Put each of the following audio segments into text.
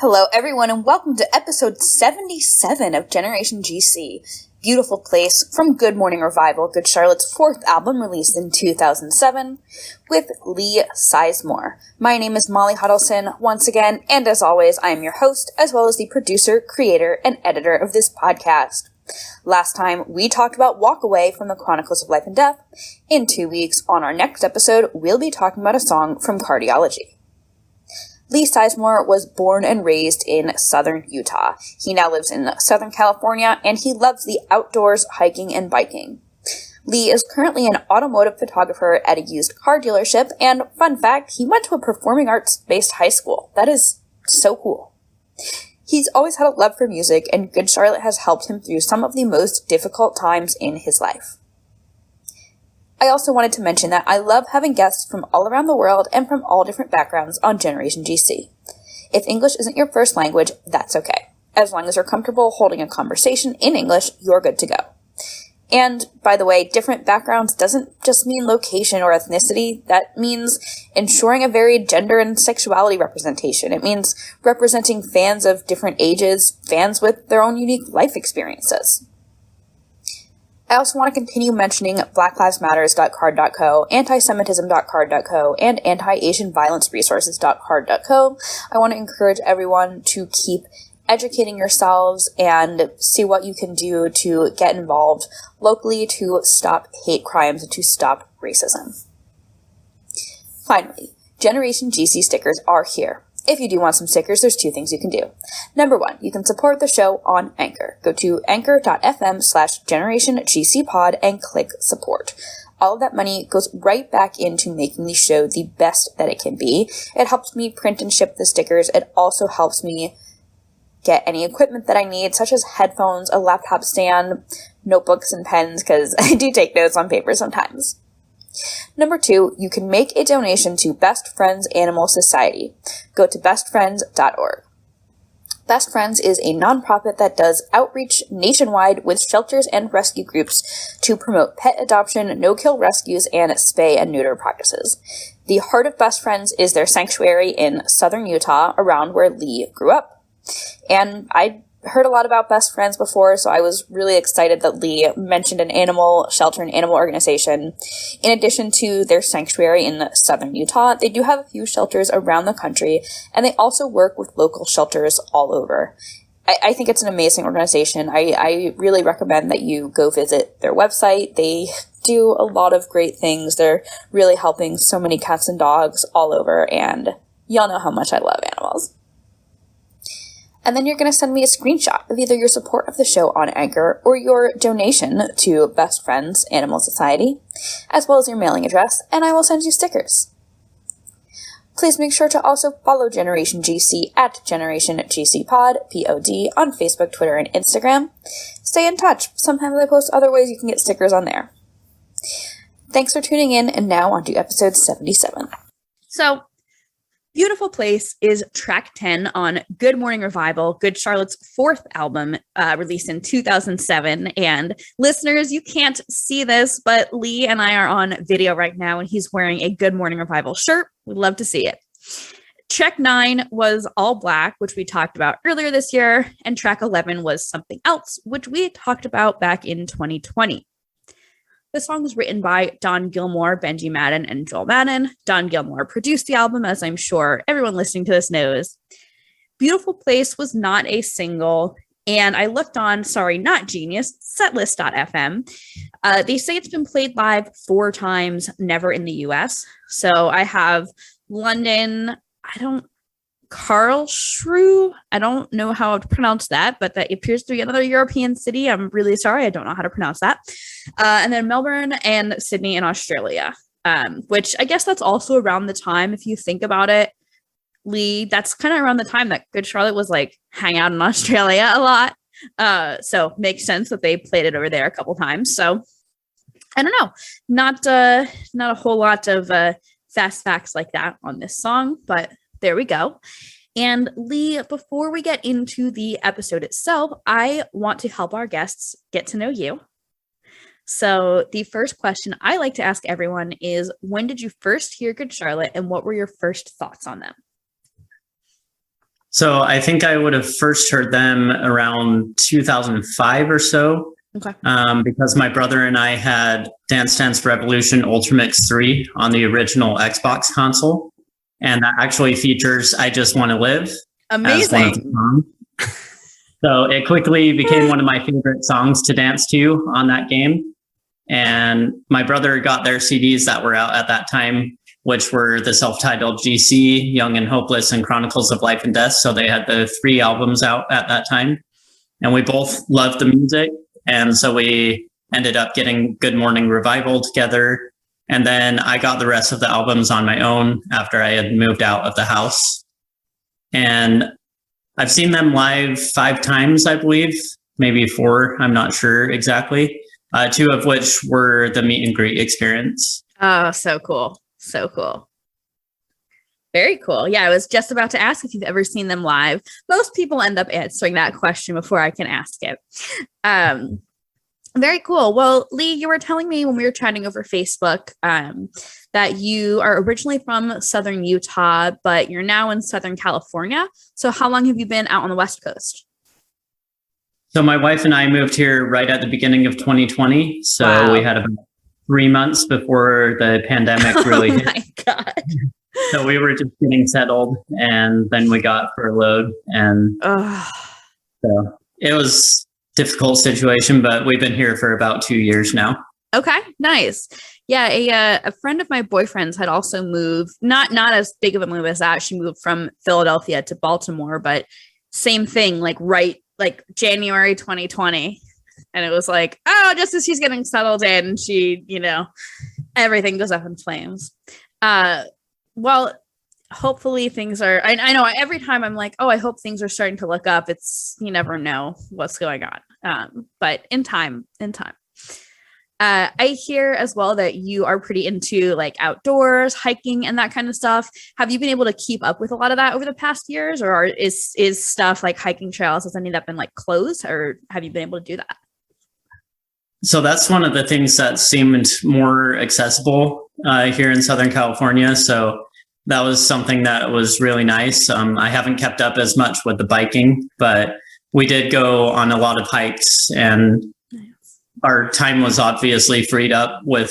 Hello, everyone, and welcome to episode 77 of Generation GC, Beautiful Place from Good Morning Revival, Good Charlotte's fourth album released in 2007, with Lee Sizemore. My name is Molly Hudelson, once again, and as always, I am your host, as well as the producer, creator, and editor of this podcast. Last time, we talked about Walk Away from the Chronicles of Life and Death. In 2 weeks, on our next episode, we'll be talking about a song from Cardiology. Lee Sizemore was born and raised in southern Utah. He now lives in Southern California, and he loves the outdoors, hiking, and biking. Lee is currently an automotive photographer at a used car dealership, and fun fact, he went to a performing arts-based high school. That is so cool. He's always had a love for music, and Good Charlotte has helped him through some of the most difficult times in his life. I also wanted to mention that I love having guests from all around the world and from all different backgrounds on Generation GC. If English isn't your first language, that's okay. As long as you're comfortable holding a conversation in English, you're good to go. And, by the way, different backgrounds doesn't just mean location or ethnicity. That means ensuring a varied gender and sexuality representation. It means representing fans of different ages, fans with their own unique life experiences. I also want to continue mentioning blacklivesmatters.card.co, antisemitism.card.co, and anti-asianviolenceresources.card.co. I want to encourage everyone to keep educating yourselves and see what you can do to get involved locally to stop hate crimes and to stop racism. Finally, Generation GC stickers are here. If you do want some stickers, there's 2 things you can do. Number 1, you can support the show on Anchor. Go to anchor.fm/generationgcpod and click support. All of that money goes right back into making the show the best that it can be. It helps me print and ship the stickers. It also helps me get any equipment that I need, such as headphones, a laptop stand, notebooks, and pens, because I do take notes on paper sometimes. Number 2, you can make a donation to Best Friends Animal Society. Go to bestfriends.org. Best Friends is a nonprofit that does outreach nationwide with shelters and rescue groups to promote pet adoption, no-kill rescues, and spay and neuter practices. The heart of Best Friends is their sanctuary in southern Utah, around where Lee grew up. And I heard a lot about Best Friends before, so I was really excited that Lee mentioned an animal shelter and animal organization. In addition to their sanctuary in southern Utah, they do have a few shelters around the country, and they also work with local shelters all over. I think it's an amazing organization. I really recommend that you go visit their website. They do a lot of great things. They're really helping so many cats and dogs all over, and y'all know how much I love animals. And then you're going to send me a screenshot of either your support of the show on Anchor or your donation to Best Friends Animal Society, as well as your mailing address, and I will send you stickers. Please make sure to also follow Generation GC at Generation GC Pod, P-O-D, on Facebook, Twitter, and Instagram. Stay in touch. Sometimes I post other ways you can get stickers on there. Thanks for tuning in, and now on to episode 77. So, Beautiful Place is track 10 on Good Morning Revival, Good Charlotte's fourth album, released in 2007. And listeners, you can't see this, but Lee and I are on video right now, and he's wearing a Good Morning Revival shirt. We'd love to see it. Track 9 was All Black, which we talked about earlier this year, and track 11 was Something Else, which we talked about back in 2020. The song was written by Don Gilmore, Benji Madden, and Joel Madden. Don Gilmore produced the album, as I'm sure everyone listening to this knows. Beautiful Place was not a single, and I looked on, not Genius, setlist.fm. They say it's been played live 4 times, never in the US. So I have London, Karlsruhe. I don't know how to pronounce that, but that appears to be another European city. I'm really sorry. I don't know how to pronounce that. And then Melbourne and Sydney in Australia, which I guess that's also around the time, if you think about it, Lee, that's kind of around the time that Good Charlotte was like hang out in Australia a lot. So makes sense that they played it over there a couple times. So I don't know, not a whole lot of fast facts like that on this song, but there we go. And Lee, before we get into the episode itself, I want to help our guests get to know you. So the first question I like to ask everyone is, when did you first hear Good Charlotte, and what were your first thoughts on them? So I think I would have first heard them around 2005 or so. Okay. Because my brother and I had Dance Dance Revolution Ultramix 3 on the original Xbox console. And that actually features I Just Want to Live. Amazing. As one of the songs. So it quickly became one of my favorite songs to dance to on that game. And my brother got their CDs that were out at that time, which were the self-titled GC, Young and Hopeless, and Chronicles of Life and Death. So they had the 3 albums out at that time. And we both loved the music. And so we ended up getting Good Morning Revival together. And then I got the rest of the albums on my own after I had moved out of the house. And I've seen them live 5 times, I believe, maybe 4. I'm not sure exactly. 2 of which were the meet and greet experience. Oh, so cool. So cool. Very cool. Yeah, I was just about to ask if you've ever seen them live. Most people end up answering that question before I can ask it. Very cool. Well, Lee, you were telling me when we were chatting over Facebook that you are originally from Southern Utah, but you're now in Southern California. So how long have you been out on the West Coast? So my wife and I moved here right at the beginning of 2020. So Wow. We had about 3 months before the pandemic really hit. Oh my God. So we were just getting settled, and then we got furloughed. And so it was a difficult situation, but we've been here for about 2 years now. Okay, nice. Yeah, a friend of my boyfriend's had also moved, not as big of a move as that. She moved from Philadelphia to Baltimore, but same thing, like January 2020. And it was like, oh, just as she's getting settled in, she, everything goes up in flames. Well, hopefully things are, I know every time I'm like, oh, I hope things are starting to look up. You never know what's going on. But in time. I hear as well that you are pretty into like outdoors, hiking and that kind of stuff. Have you been able to keep up with a lot of that over the past years, or is stuff like hiking trails, has any of that been like closed, or have you been able to do that? So that's one of the things that seemed more accessible here in Southern California. So that was something that was really nice. I haven't kept up as much with the biking, but we did go on a lot of hikes, and our time was obviously freed up with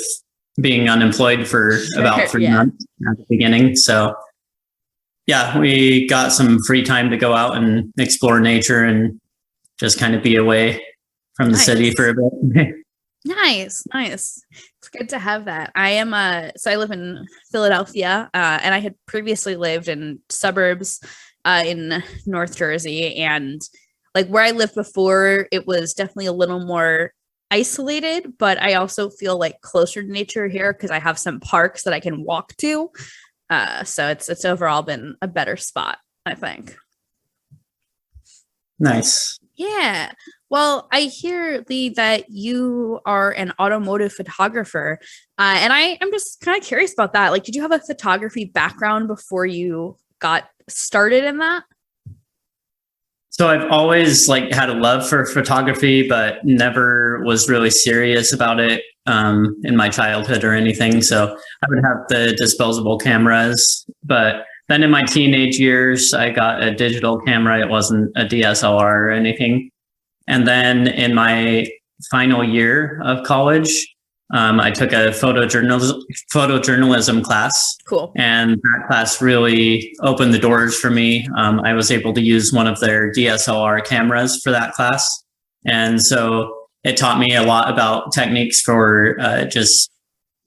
being unemployed for about 3 months at the beginning. So yeah, we got some free time to go out and explore nature and just kind of be away from the city for a bit. Nice. It's good to have that. I live in Philadelphia, and I had previously lived in suburbs in North Jersey, and like where I lived before, it was definitely a little more isolated, but I also feel like closer to nature here because I have some parks that I can walk to. So it's overall been a better spot, I think. Nice. Yeah. Well, I hear, Lee, that you are an automotive photographer, and I'm just kind of curious about that. Like, did you have a photography background before you got started in that? So I've always had a love for photography, but never was really serious about it in my childhood or anything. So I would have the disposable cameras, but then in my teenage years, I got a digital camera. It wasn't a DSLR or anything. And then in my final year of college, I took a photojournalism class. Cool. And that class really opened the doors for me. I was able to use one of their DSLR cameras for that class. And so it taught me a lot about techniques for just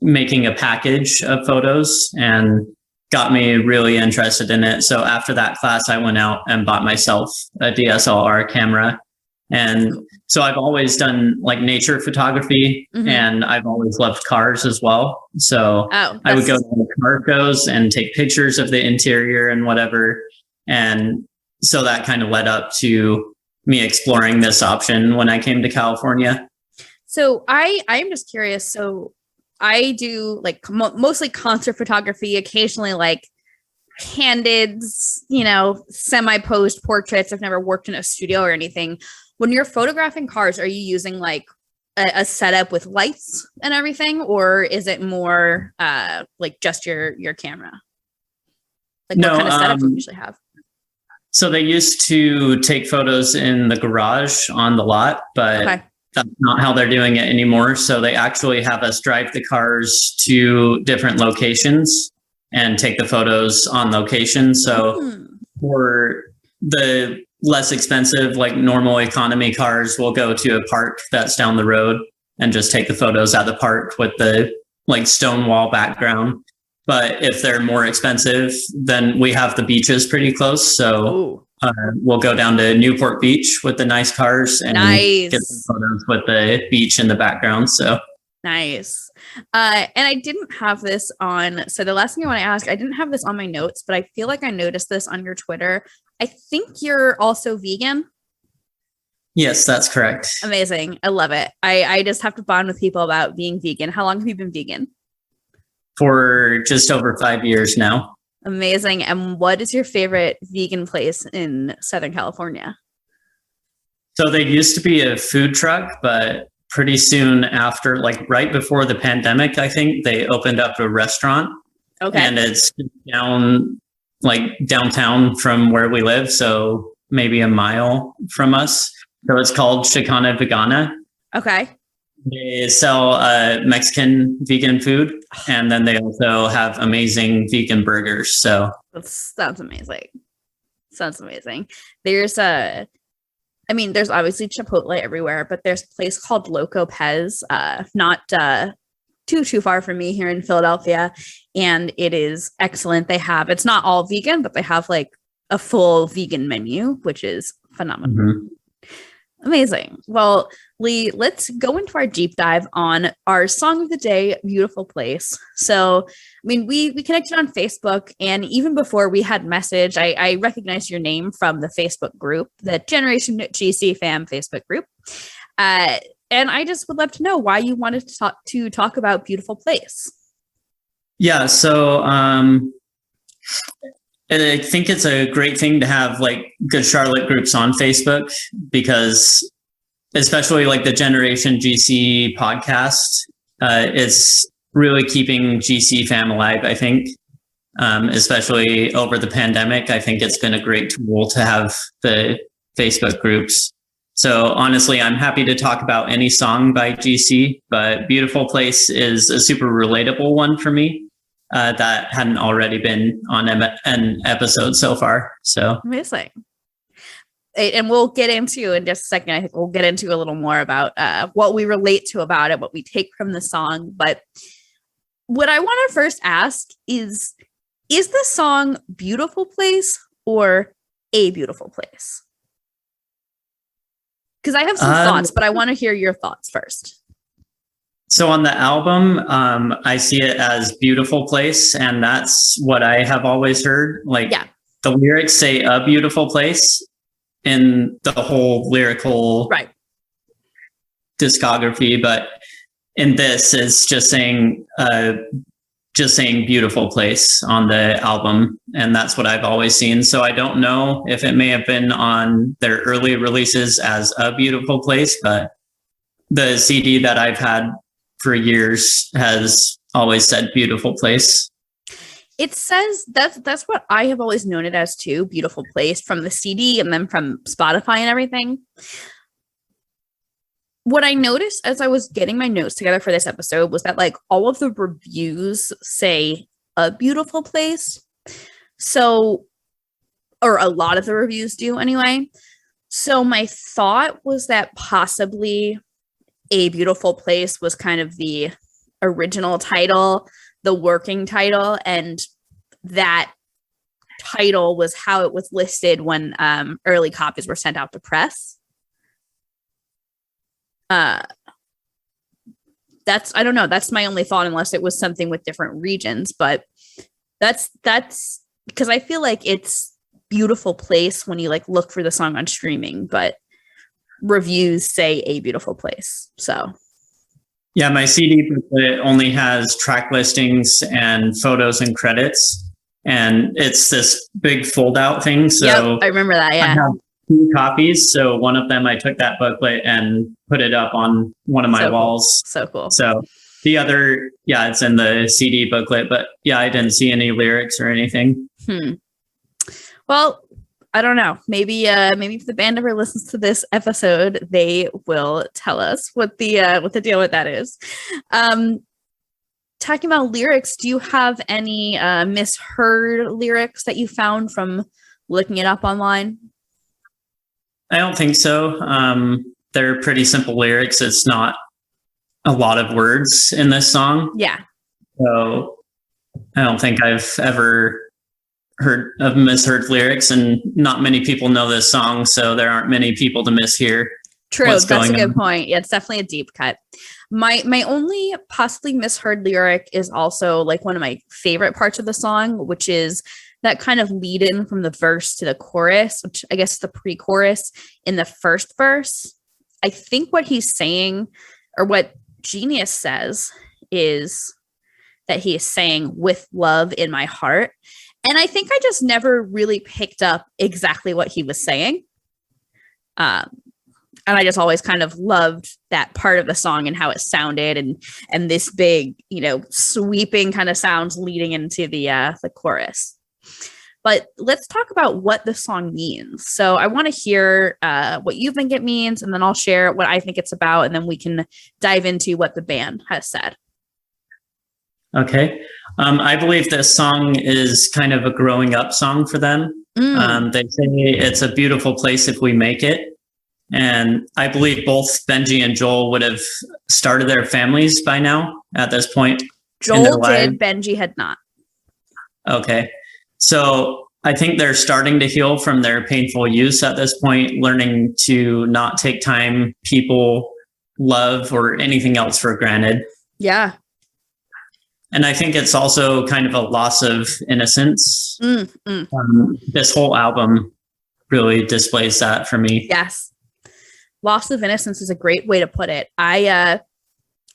making a package of photos and got me really interested in it. So after that class, I went out and bought myself a DSLR camera. And so I've always done nature photography, and I've always loved cars as well. So I would go to car shows and take pictures of the interior and whatever. And so that kind of led up to me exploring this option when I came to California. So I'm just curious. So I do mostly concert photography, occasionally candid, semi-posed portraits. I've never worked in a studio or anything. When you're photographing cars, are you using a setup with lights and everything, or is it more just your camera? What kind of setup do you usually have? So they used to take photos in the garage on the lot, but that's not how they're doing it anymore. So they actually have us drive the cars to different locations and take the photos on location. So for the less expensive, like normal economy cars, we'll go to a park that's down the road and just take the photos at the park with the like stone wall background. But if they're more expensive, then we have the beaches pretty close. So we'll go down to Newport Beach with the nice cars and get some photos with the beach in the background. So nice. And I didn't have this on. So the last thing I want to ask, I didn't have this on my notes, but I feel like I noticed this on your Twitter. I think you're also vegan. Yes, that's correct. Amazing. I love it. I just have to bond with people about being vegan. How long have you been vegan? For just over 5 years now. Amazing. And what is your favorite vegan place in Southern California? So they used to be a food truck, but pretty soon after, like right before the pandemic, I think they opened up a restaurant. Okay. And it's downtown from where we live. So maybe a mile from us. So it's called Chicana Vegana. Okay. They sell Mexican vegan food, and then they also have amazing vegan burgers. So that sounds amazing. Sounds amazing. There's obviously Chipotle everywhere, but there's a place called Loco Pez, not too far from me here in Philadelphia, and it is excellent. It's not all vegan, but they have like a full vegan menu, which is phenomenal. Mm-hmm. Amazing. Well, Lee, let's go into our deep dive on our song of the day, Beautiful Place. So, we connected on Facebook, and even before we had message, I recognized your name from the Facebook group, the Generation GC Fam Facebook group. And I just would love to know why you wanted to talk about Beautiful Place. Yeah. So, I think it's a great thing to have like good Charlotte groups on Facebook, because especially like the Generation GC podcast, it's really keeping GC fam alive, I think, especially over the pandemic. I think it's been a great tool to have the Facebook groups. So honestly, I'm happy to talk about any song by GC, but Beautiful Place is a super relatable one for me. That hadn't already been on an episode so far. So amazing. And we'll get into in just a second. I think we'll get into a little more about what we relate to about it, what we take from the song. But what I want to first ask is the song Beautiful Place or A Beautiful Place? Because I have some thoughts, but I want to hear your thoughts first. So on the album, I see it as Beautiful Place, and that's what I have always heard. Like the lyrics say a beautiful place in the whole lyrical discography, but in this it's just saying Beautiful Place on the album, and that's what I've always seen. So I don't know if it may have been on their early releases as A Beautiful Place, but the CD that I've had for years has always said Beautiful Place. It says that's what I have always known it as too, Beautiful Place, from the CD and then from Spotify and everything. What I noticed as I was getting my notes together for this episode was that like all of the reviews say A Beautiful Place. So, or a lot of the reviews do anyway. So my thought was that possibly A Beautiful Place was kind of the original title, the working title, and that title was how it was listed when early copies were sent out to press. I don't know. That's my only thought, unless it was something with different regions, but that's because I feel like it's Beautiful Place when you like look for the song on streaming, but reviews say A Beautiful Place. So yeah, my CD booklet only has track listings and photos and credits, and it's this big fold out thing. So I remember that. Yeah, I have 2 copies. So one of them I took that booklet and put it up on one of my walls. So cool. So the other, it's in the CD booklet, but I didn't see any lyrics or anything. Well, I don't know. Maybe if the band ever listens to this episode, they will tell us what the deal with that is. Talking about lyrics, do you have any misheard lyrics that you found from looking it up online? I don't think so. They're pretty simple lyrics. It's not a lot of words in this song. Yeah. So I don't think I've ever heard of misheard lyrics, and not many people know this song, so there aren't many people to mishear. True, that's a good point. Yeah, it's definitely a deep cut. My only possibly misheard lyric is also like one of my favorite parts of the song, which is that kind of lead in from the verse to the chorus, which I guess is the pre-chorus in the first verse. I think what he's saying, or what Genius says, is that he is saying with love in my heart. And I think I just never really picked up exactly what he was saying. And I just always kind of loved that part of the song and how it sounded, and this big, sweeping kind of sounds leading into the chorus. But let's talk about what the song means. So I want to hear what you think it means, and then I'll share what I think it's about, and then we can dive into what the band has said. Okay. I believe this song is kind of a growing up song for them. They say it's a beautiful place if we make it. And I believe both Benji and Joel would have started their families by now at this point. Joel did, Benji had not. Okay. So I think they're starting to heal from their painful use at this point, learning to not take time, people, love, or anything else for granted. Yeah. And I think it's also kind of a loss of innocence. This whole album really displays that for me. Yes. Loss of innocence is a great way to put it. The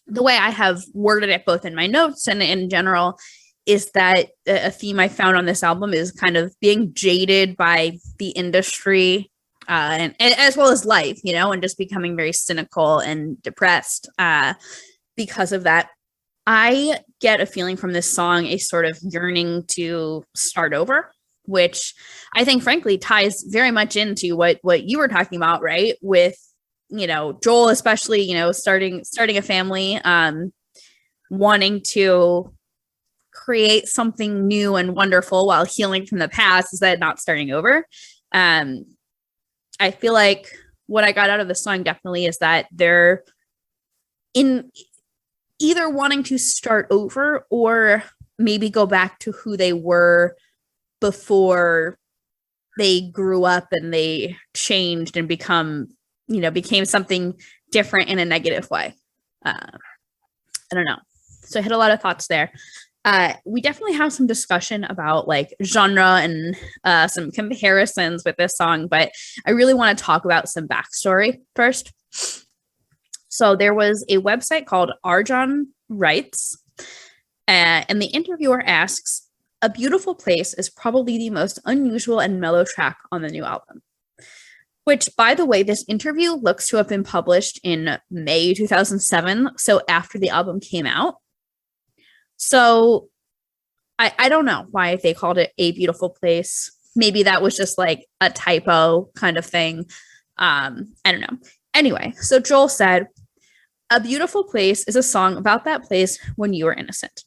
way I have worded it both in my notes and in general is that a theme I found on this album is kind of being jaded by the industry and as well as life, and just becoming very cynical and depressed because of that. I get a feeling from this song, a sort of yearning to start over, which I think frankly ties very much into what you were talking about, right? With Joel, especially, starting a family, wanting to create something new and wonderful while healing from the past, is that not starting over. I feel like what I got out of the song definitely is that they're in either wanting to start over or maybe go back to who they were before they grew up and they changed and became something different in a negative way. I don't know. So I had a lot of thoughts there. We definitely have some discussion about like genre and some comparisons with this song, but I really want to talk about some backstory first. So there was a website called Arjan Writes, and the interviewer asks, "A Beautiful Place is probably the most unusual and mellow track on the new album." Which, by the way, this interview looks to have been published in May 2007, so after the album came out. So I don't know why they called it A Beautiful Place. Maybe that was just like a typo kind of thing. I don't know. Anyway, so Joel said, "A Beautiful Place is a song about that place when you were innocent.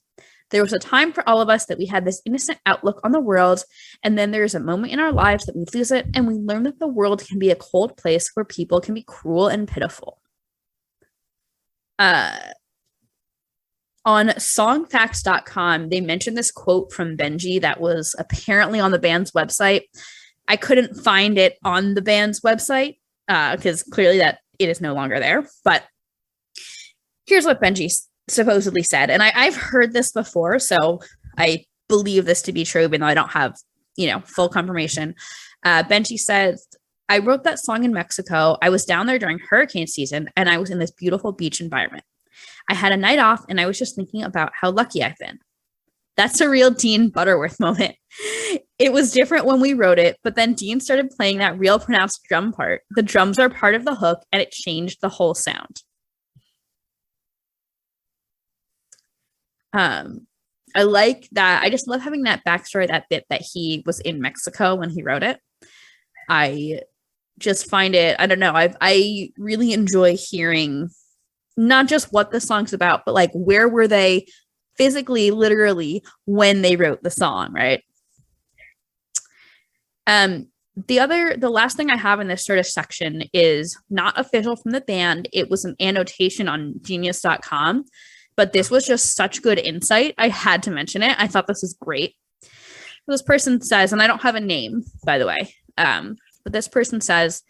There was a time for all of us that we had this innocent outlook on the world, and then there's a moment in our lives that we lose it, and we learn that the world can be a cold place where people can be cruel and pitiful." On songfacts.com, they mentioned this quote from Benji that was apparently on the band's website. I couldn't find it on the band's website because clearly that it is no longer there. But here's what Benji supposedly said. And I've heard this before, so I believe this to be true, even though I don't have, full confirmation. Benji said, "I wrote that song in Mexico. I was down there during hurricane season, and I was in this beautiful beach environment. I had a night off, and I was just thinking about how lucky I've been." That's a real Dean Butterworth moment. It was different when we wrote it, but then Dean started playing that real pronounced drum part. The drums are part of the hook, and it changed the whole sound. I like that. I just love having that backstory, that bit that he was in Mexico when he wrote it. I just find it, I don't know, I really enjoy hearing not just what the song's about, but like where were they physically, literally when they wrote the song, right? The last thing I have in this sort of section is not official from the band. It was an annotation on genius.com, but this was just such good insight. I had to mention it. I thought this was great. This person says, and I don't have a name, by the way, but this person says,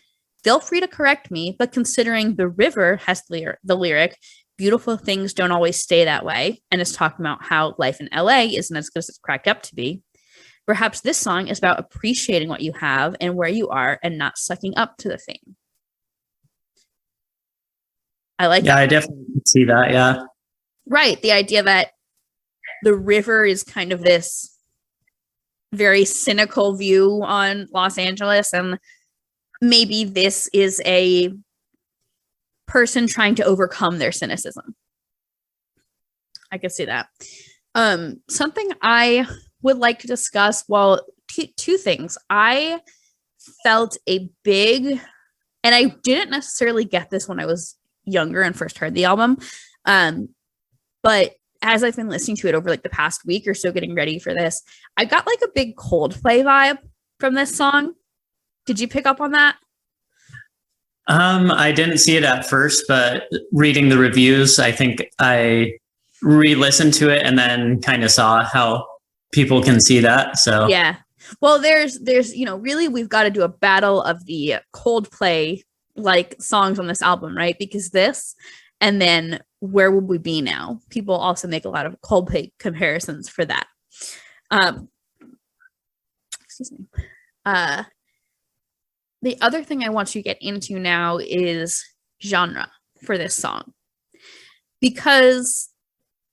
feel free to correct me, but considering The River has the lyric, beautiful things don't always stay that way, and is talking about how life in LA isn't as good as it's cracked up to be, perhaps this song is about appreciating what you have and where you are and not sucking up to the fame. I like that. Yeah, I definitely see that. Yeah. Right. The idea that the river is kind of this very cynical view on Los Angeles, and maybe this is a person trying to overcome their cynicism. I could see that. Something I would like to discuss, well, two things. I felt a big, and I didn't necessarily get this when I was younger and first heard the album, but as I've been listening to it over like the past week or so, getting ready for this, I got like a big Coldplay vibe from this song. Did you pick up on that? I didn't see it at first, but reading the reviews, I think I re-listened to it and then kind of saw how people can see that. So yeah. Well, there's, really, we've got to do a battle of the Coldplay like songs on this album, right? Because this, and then Where Would We Be Now? People also make a lot of Coldplay comparisons for that. Excuse me. The other thing I want to get into now is genre for this song. Because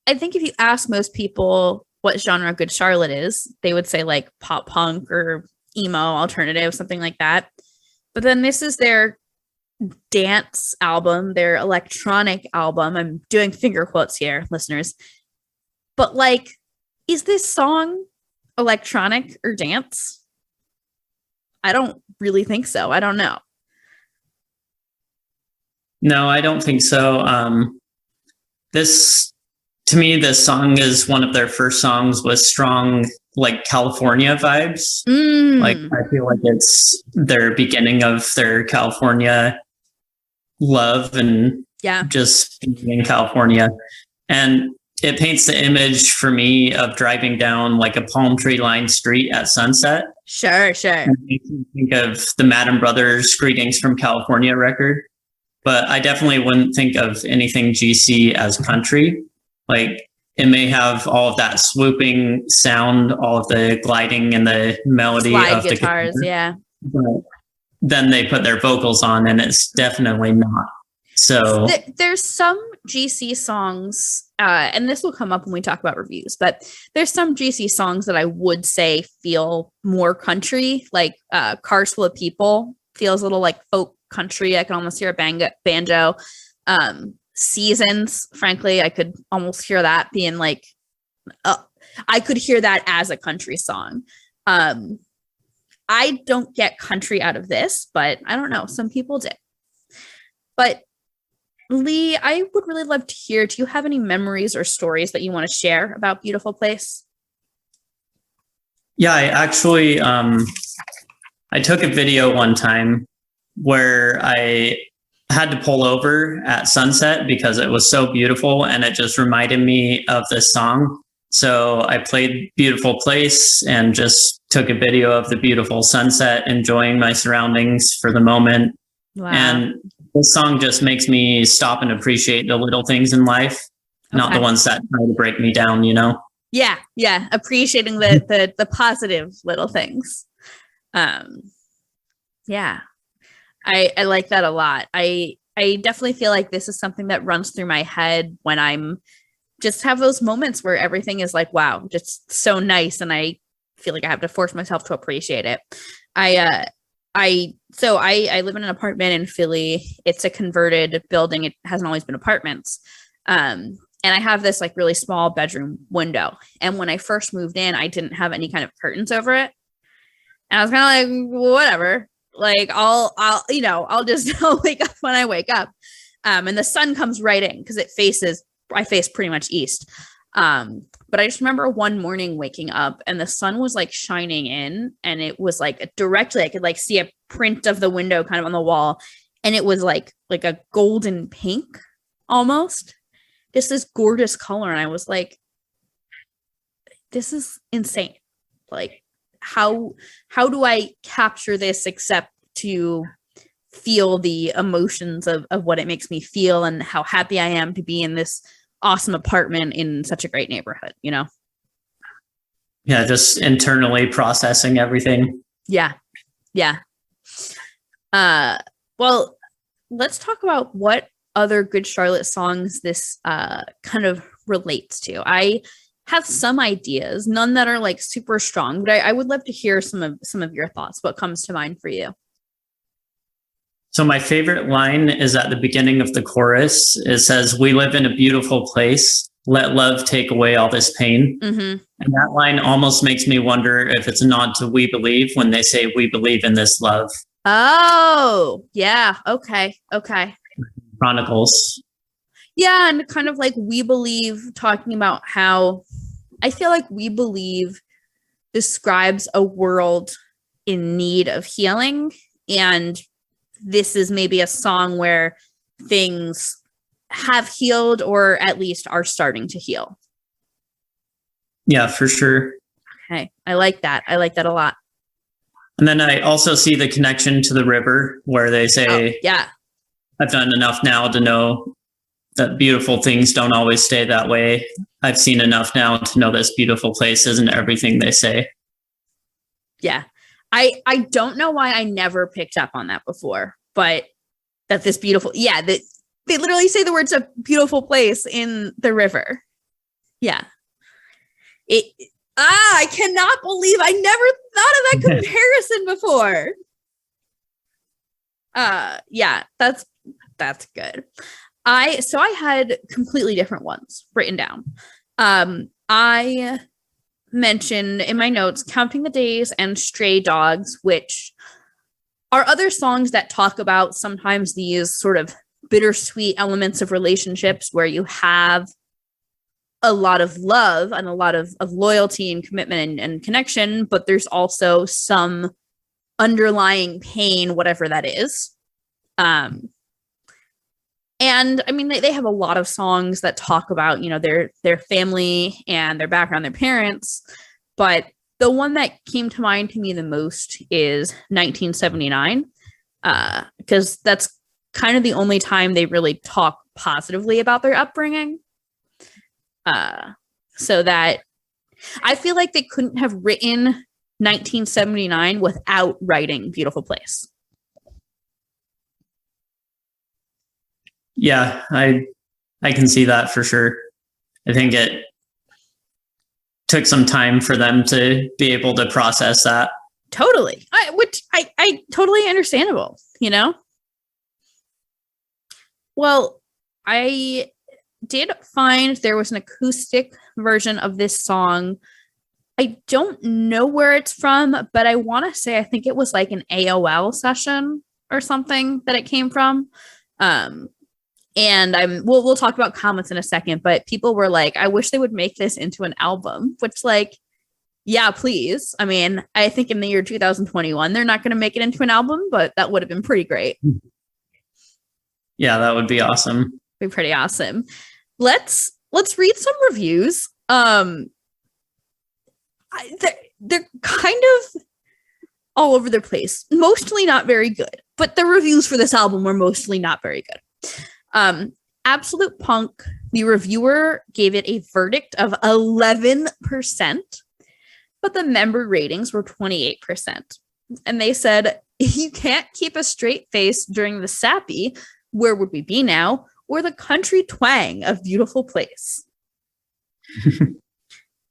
I think if you ask most people what genre Good Charlotte is, they would say like pop punk or emo alternative, something like that. But then this is their dance album, their electronic album. I'm doing finger quotes here, listeners. But like, is this song electronic or dance? I don't really think so. I don't know. No, I don't think so. To me, this song is one of their first songs with strong, like, California vibes. Like, I feel like it's their beginning of their California love and just being in California. And it paints the image for me of driving down like a palm tree lined street at sunset. Sure. And it makes me think of the Madden Brothers Greetings from California record. But I definitely wouldn't think of anything GC as country. Like, it may have all of that swooping sound, all of the gliding and the melody of the guitars, yeah. But then they put their vocals on, and it's definitely not. So there's some GC songs, and this will come up when we talk about reviews, but there's some GC songs that I would say feel more country, like Cars Full of People feels a little like folk country. I can almost hear a banjo. Seasons, frankly, I could almost hear that being like, I could hear that as a country song. I don't get country out of this, but I don't know. Some people did. But Lee, I would really love to hear, do you have any memories or stories that you want to share about Beautiful Place? Yeah, I actually, I took a video one time where I had to pull over at sunset because it was so beautiful and it just reminded me of this song. So I played Beautiful Place and just took a video of the beautiful sunset, enjoying my surroundings for the moment. Wow. And this song just makes me stop and appreciate the little things in life, not the ones that try to break me down, you know? Yeah. Appreciating the positive little things. Yeah. I like that a lot. I definitely feel like this is something that runs through my head when I'm just have those moments where everything is like, wow, just so nice. And I feel like I have to force myself to appreciate it. I live in an apartment in Philly. It's a converted building. It hasn't always been apartments. And I have this like really small bedroom window. And when I first moved in, I didn't have any kind of curtains over it. And I was kind of like, whatever. Like I'll just I'll wake up when I wake up. And the sun comes right in because I face pretty much east. But I just remember one morning waking up and the sun was like shining in, and it was like directly, I could like see a print of the window kind of on the wall, and it was like a golden pink almost, just this gorgeous color. And I was like, this is insane. Like, how do I capture this except to feel the emotions of what it makes me feel and how happy I am to be in this awesome apartment in such a great neighborhood, you know? Yeah, just internally processing everything. Yeah. Well, let's talk about what other Good Charlotte songs this kind of relates to. I have some ideas, none that are like super strong, but I would love to hear some of your thoughts. What comes to mind for you? So my favorite line is at the beginning of the chorus. It says, "We live in a beautiful place. Let love take away all this pain." Mm-hmm. And that line almost makes me wonder if it's a nod to We Believe when they say, "We believe in this love." Oh, yeah. Okay. Chronicles. Yeah, and kind of like We Believe, talking about how I feel like We Believe describes a world in need of healing, and this is maybe a song where things have healed or at least are starting to heal. Yeah, for sure. Okay, I like that. I like that a lot. And then I also see the connection to the river where they say, yeah, I've done enough now to know that beautiful things don't always stay that way. I've seen enough now to know this beautiful place isn't everything they say. Yeah. I don't know why I never picked up on that before, but that this beautiful, that they literally say the words "a beautiful place" in the river. Yeah. I cannot believe I never thought of that comparison before. Yeah, that's good. I had completely different ones written down. I mentioned in my notes Counting the Days and Stray Dogs, which are other songs that talk about sometimes these sort of bittersweet elements of relationships where you have a lot of love and a lot of loyalty and commitment and connection, but there's also some underlying pain, whatever that is. And I mean, they have a lot of songs that talk about, their family and their background, their parents. But the one that came to mind to me the most is 1979, because that's kind of the only time they really talk positively about their upbringing. So that I feel like they couldn't have written 1979 without writing Beautiful Place. Yeah, I can see that for sure. I think it took some time for them to be able to process that. Totally. Which I totally understandable, Well, I did find there was an acoustic version of this song. I don't know where it's from, but I want to say I think it was like an AOL session or something that it came from. And we'll talk about comments in a second, but people were like, I wish they would make this into an album, which like, yeah, please. I mean, I think in the year 2021, they're not going to make it into an album, but that would have been pretty great. Yeah, that would be awesome. Be pretty awesome. Let's read some reviews. They're kind of all over the place, mostly not very good, but the reviews for this album were mostly not very good. Absolute Punk, the reviewer gave it a verdict of 11%, but the member ratings were 28%. And they said, if you can't keep a straight face during the sappy, where would we be now? Or the country twang of Beautiful Place.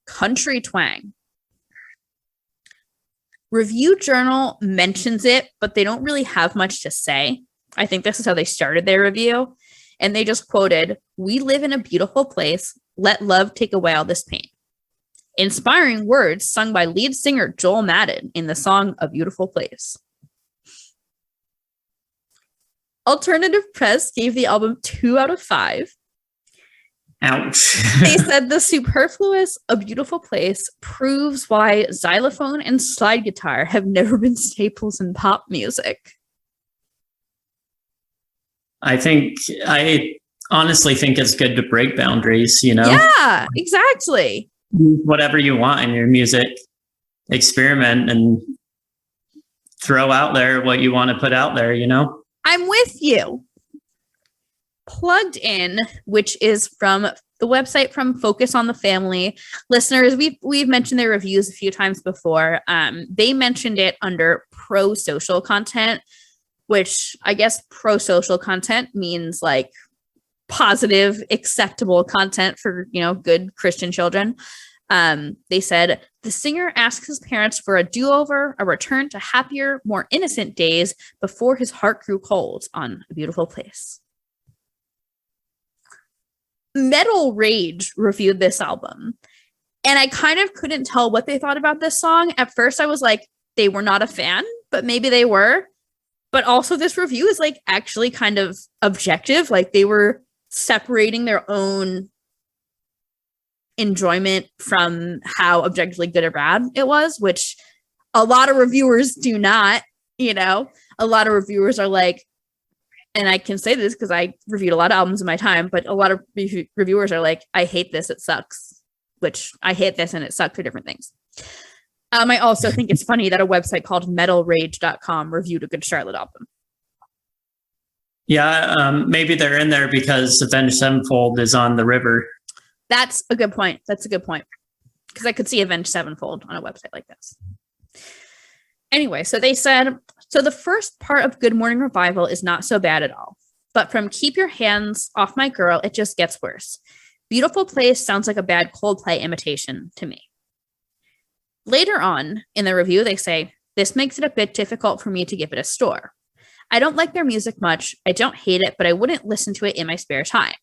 Country twang. Review Journal mentions it, but they don't really have much to say. I think this is how they started their review. And they just quoted, "We live in a beautiful place. Let love take away all this pain." Inspiring words sung by lead singer Joel Madden in the song "A Beautiful Place." Alternative Press gave the album 2 out of 5. Ouch. They said the superfluous A Beautiful Place proves why xylophone and slide guitar have never been staples in pop music. I honestly think it's good to break boundaries, you know? Yeah, exactly. Whatever you want in your music, experiment and throw out there what you want to put out there, you know? I'm with you. Plugged In, which is from the website from Focus on the Family. Listeners, we've mentioned their reviews a few times before. They mentioned it under pro-social content, which I guess pro-social content means like positive, acceptable content for, good Christian children. They said the singer asks his parents for a do-over, a return to happier, more innocent days before his heart grew cold on A Beautiful Place. Metal Rage reviewed this album, and I kind of couldn't tell what they thought about this song. At first, I was like, they were not a fan, but maybe they were. But also, this review is like actually kind of objective. Like they were separating their own enjoyment from how objectively good or bad it was, which a lot of reviewers do not. A lot of reviewers are like, and I can say this because I reviewed a lot of albums in my time, but a lot of reviewers are like, I hate this, it sucks, which I hate this and it sucks are different things. I also think it's funny that a website called metalrage.com reviewed a Good Charlotte album. Yeah, maybe they're in there because Avenged Sevenfold is on the river. That's a good point. Because I could see Avenged Sevenfold on a website like this. Anyway, so they said, so the first part of Good Morning Revival is not so bad at all. But from Keep Your Hands Off My Girl, it just gets worse. Beautiful Place sounds like a bad Coldplay imitation to me. Later on in the review, they say, this makes it a bit difficult for me to give it a score. I don't like their music much. I don't hate it, but I wouldn't listen to it in my spare time.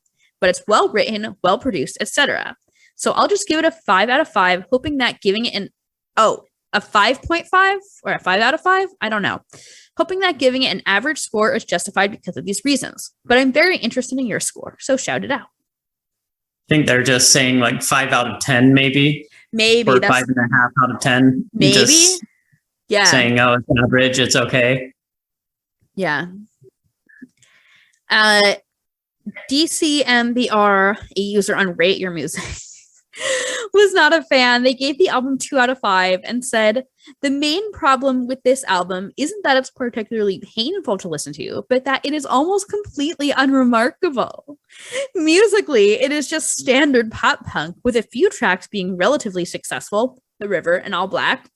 But it's well written, well produced, etc. So I'll just give it a 5 out of 5, hoping that giving it a 5.5 or a 5 out of 5? I don't know. Hoping that giving it an average score is justified because of these reasons. But I'm very interested in your score, so shout it out. I think they're just saying like 5 out of 10, maybe. Maybe. Or 5.5 out of 10. Maybe. Just yeah. Saying, oh, it's average, it's okay. Yeah. DCMBR, a user on Rate Your Music, was not a fan. They gave the album 2 out of 5 and said, the main problem with this album isn't that it's particularly painful to listen to, but that it is almost completely unremarkable. Musically, it is just standard pop punk, with a few tracks being relatively successful, The River and All Black,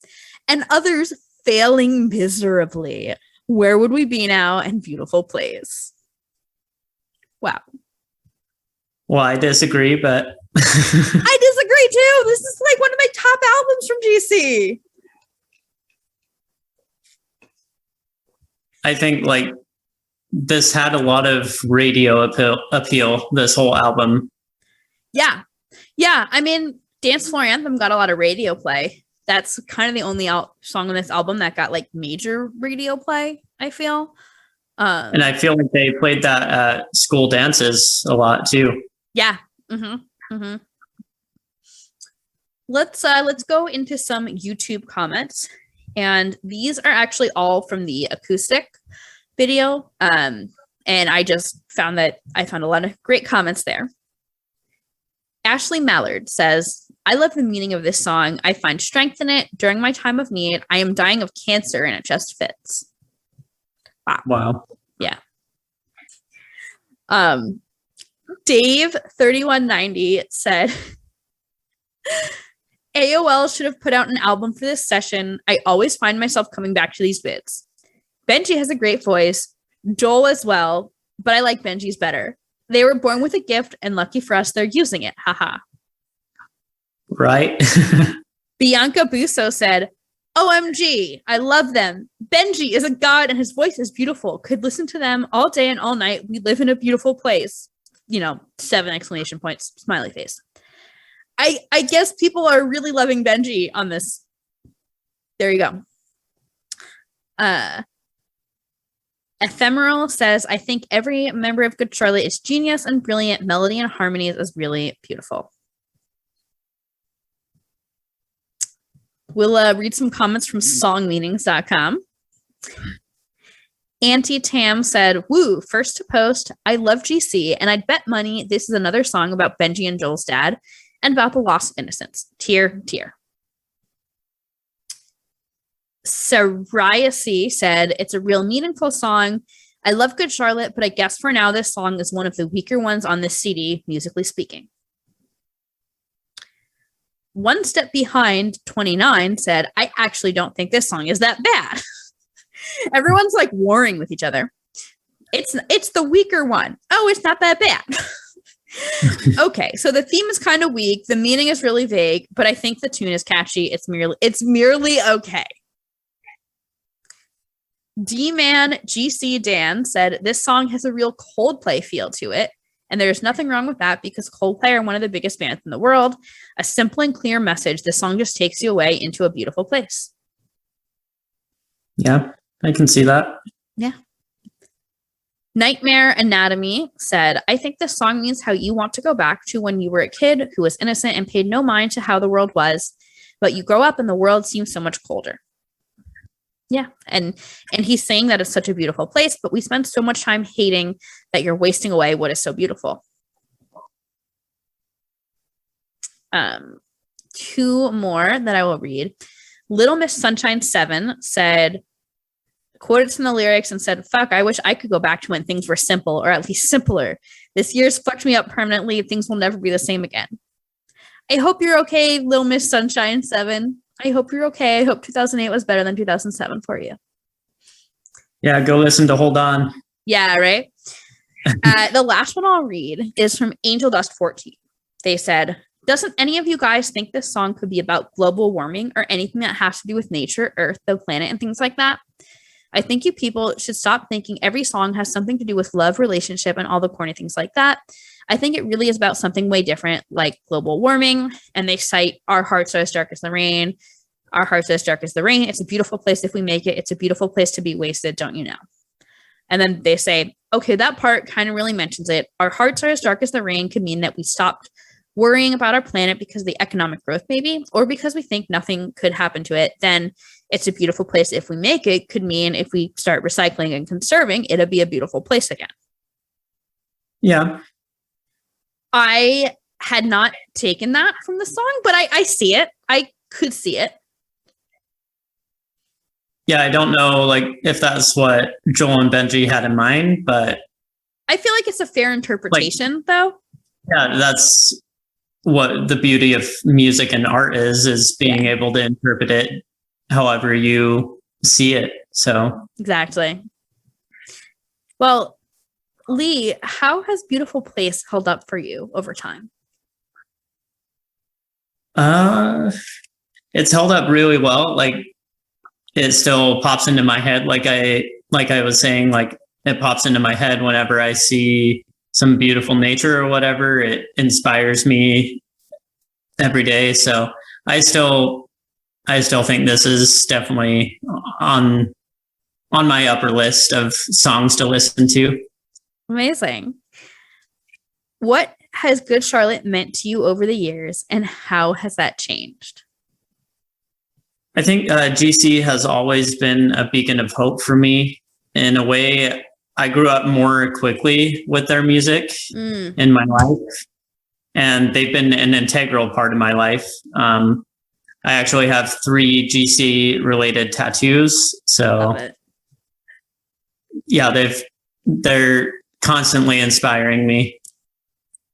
and others failing miserably. Where Would We Be Now and Beautiful Place. Wow. Well, I disagree, but I disagree too. This is like one of my top albums from GC. I think like this had a lot of radio appeal, this whole album. Yeah. I mean, Dance Floor Anthem got a lot of radio play. That's kind of the only song on this album that got like major radio play, I feel. And I feel like they played that at school dances a lot too. Yeah. Let's go into some YouTube comments, and these are actually all from the acoustic video. And I just found a lot of great comments there. Ashley Mallard says, I love the meaning of this song. I find strength in it. During my time of need, I am dying of cancer and it just fits. Wow. Yeah. Dave 3190 said, AOL should have put out an album for this session. I always find myself coming back to these bits. Benji has a great voice, Joel as well, but I like Benji's better. They were born with a gift, and lucky for us, they're using it. Haha. Right. Bianca Busso said, OMG, I love them. Benji is a god and his voice is beautiful. Could listen to them all day and all night. We live in a beautiful place. 7 exclamation points, smiley face. I guess people are really loving Benji on this. There you go. Ephemeral says, I think every member of Good Charlotte is genius and brilliant. Melody and harmonies is really beautiful. We'll read some comments from songmeanings.com. Auntie Tam said, woo, first to post. I love GC, and I'd bet money this is another song about Benji and Joel's dad and about the loss of innocence. Tear, tear. Sariasi said, it's a real meaningful song. I love Good Charlotte, but I guess for now this song is one of the weaker ones on this CD, musically speaking. One Step Behind 29 said, I actually don't think this song is that bad. Everyone's like warring with each other. It's the weaker one. Oh, it's not that bad. Okay, so the theme is kind of weak. The meaning is really vague, but I think the tune is catchy. It's merely okay. D-Man GC Dan said, this song has a real Coldplay feel to it, and there's nothing wrong with that because Coldplay are one of the biggest bands in the world. A simple and clear message. This song just takes you away into a beautiful place. Yeah, I can see that. Yeah. Nightmare Anatomy said, I think this song means how you want to go back to when you were a kid who was innocent and paid no mind to how the world was, but you grow up and the world seems so much colder. Yeah. And he's saying that it's such a beautiful place, but we spend so much time hating that you're wasting away what is so beautiful. Two more that I will read. Little Miss Sunshine 7 said, quoted some of the lyrics and said, fuck, I wish I could go back to when things were simple, or at least simpler. This year's fucked me up permanently. Things will never be the same again. I hope you're okay, Little Miss Sunshine 7. I hope you're okay. I hope 2008 was better than 2007 for you. Yeah, go listen to Hold On. Yeah, right? The last one I'll read is from Angel Dust 14. They said, doesn't any of you guys think this song could be about global warming or anything that has to do with nature, Earth, the planet, and things like that? I think you people should stop thinking every song has something to do with love, relationship, and all the corny things like that. I think it really is about something way different, like global warming. And they cite Our Hearts Are As Dark As the Rain. Our Hearts Are As Dark As the Rain. It's a beautiful place if we make it. It's a beautiful place to be wasted, don't you know? And then they say, okay, that part kind of really mentions it. Our hearts are as dark as the rain could mean that we stopped worrying about our planet because of the economic growth, maybe, or because we think nothing could happen to it. Then it's a beautiful place if we make it could mean if we start recycling and conserving, it'll be a beautiful place again. Yeah. I had not taken that from the song, but I see it. I could see it. Yeah, I don't know like if that's what Joel and Benji had in mind, but I feel like it's a fair interpretation, though. Yeah, that's what the beauty of music and art is being able to interpret it however you see it. So exactly. Well, Lee, how has Beautiful Place held up for you over time? It's held up really well. Like it still pops into my head. Like I was saying, like it pops into my head whenever I see some beautiful nature or whatever. It inspires me every day. So I still think this is definitely on my upper list of songs to listen to. Amazing. What has Good Charlotte meant to you over the years, and how has that changed? I think GC has always been a beacon of hope for me. In a way, I grew up more quickly with their music in my life, and they've been an integral part of my life. I actually have 3 GC related tattoos. So yeah, they're constantly inspiring me.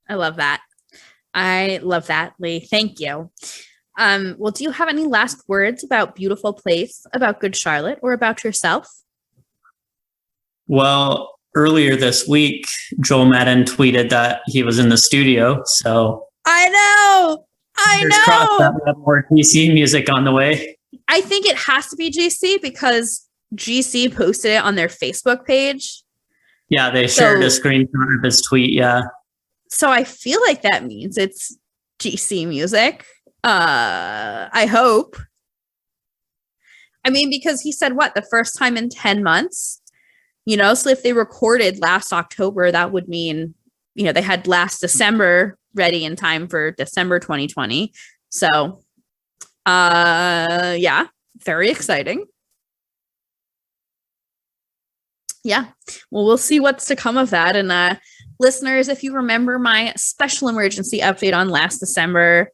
I love that. I love that, Lee. Thank you. Well, do you have any last words about Beautiful Place, about Good Charlotte, or about yourself? Well, earlier this week, Joel Madden tweeted that he was in the studio. So I know. Crossed that we have more GC music on the way. I think it has to be GC because GC posted it on their Facebook page. Yeah, they shared a screenshot of his tweet. Yeah. So I feel like that means it's GC music. I hope. I mean, because he said the first time in 10 months. So if they recorded last October, that would mean, they had last December ready in time for December 2020. So, yeah, very exciting. Yeah, well, we'll see what's to come of that. And listeners, if you remember my special emergency update on last December,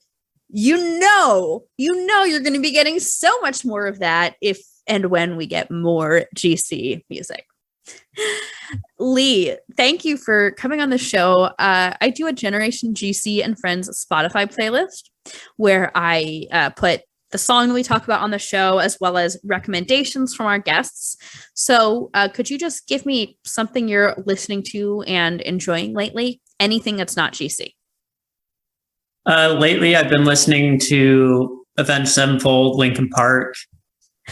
you're going to be getting so much more of that if and when we get more GC music. Lee, thank you for coming on the show. I do a Generation GC and Friends Spotify playlist where I put the song that we talk about on the show, as well as recommendations from our guests. So could you just give me something you're listening to and enjoying lately? Anything that's not GC. Lately, I've been listening to Avenged Sevenfold, Linkin Park.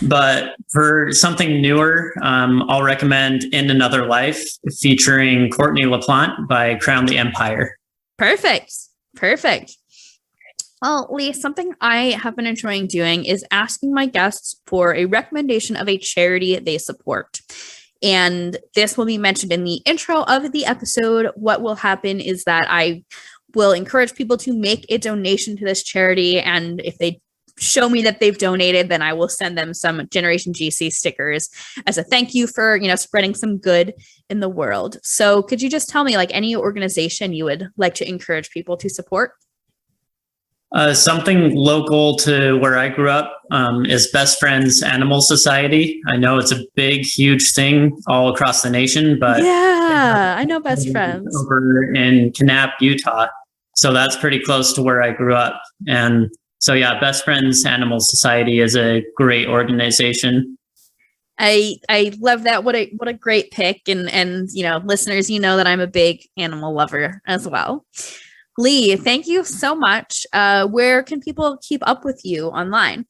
But for something newer, I'll recommend In Another Life, featuring Courtney LaPlante by Crown the Empire. Perfect. Well, Lee, something I have been enjoying doing is asking my guests for a recommendation of a charity they support. And this will be mentioned in the intro of the episode. What will happen is that I will encourage people to make a donation to this charity. And if they show me that they've donated, then I will send them some Generation GC stickers as a thank you for, spreading some good in the world. So could you just tell me any organization you would like to encourage people to support? Something local to where I grew up is Best Friends Animal Society. I know it's a big, huge thing all across the nation, but yeah, I know Best Friends over in Kanab, Utah. So that's pretty close to where I grew up. And so, yeah, Best Friends Animal Society is a great organization. I love that. What a great pick. And listeners, that I'm a big animal lover as well. Lee, thank you so much. Where can people keep up with you online?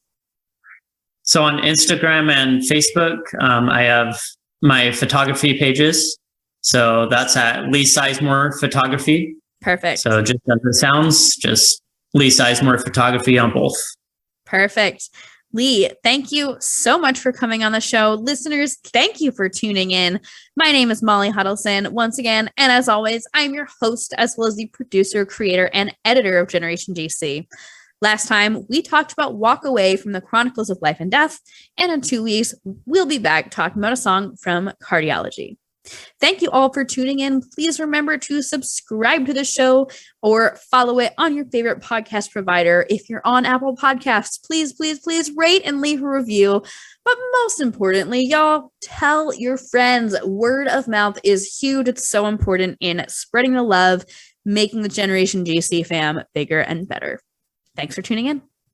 So on Instagram and Facebook, I have my photography pages. So that's at Lee Sizemore Photography. Perfect. So just as it sounds, just Lee Sizemore Photography on both. Perfect. Lee, thank you so much for coming on the show. Listeners, thank you for tuning in. My name is Molly Hudelson once again, and as always, I'm your host as well as the producer, creator, and editor of Generation GC. Last time, we talked about Walk Away from the Chronicles of Life and Death, and in 2 weeks, we'll be back talking about a song from Cardiology. Thank you all for tuning in. Please remember to subscribe to the show or follow it on your favorite podcast provider. If you're on Apple Podcasts, please rate and leave a review. But most importantly, y'all, tell your friends. Word of mouth is huge. It's so important in spreading the love, making the Generation GC fam bigger and better. Thanks for tuning in.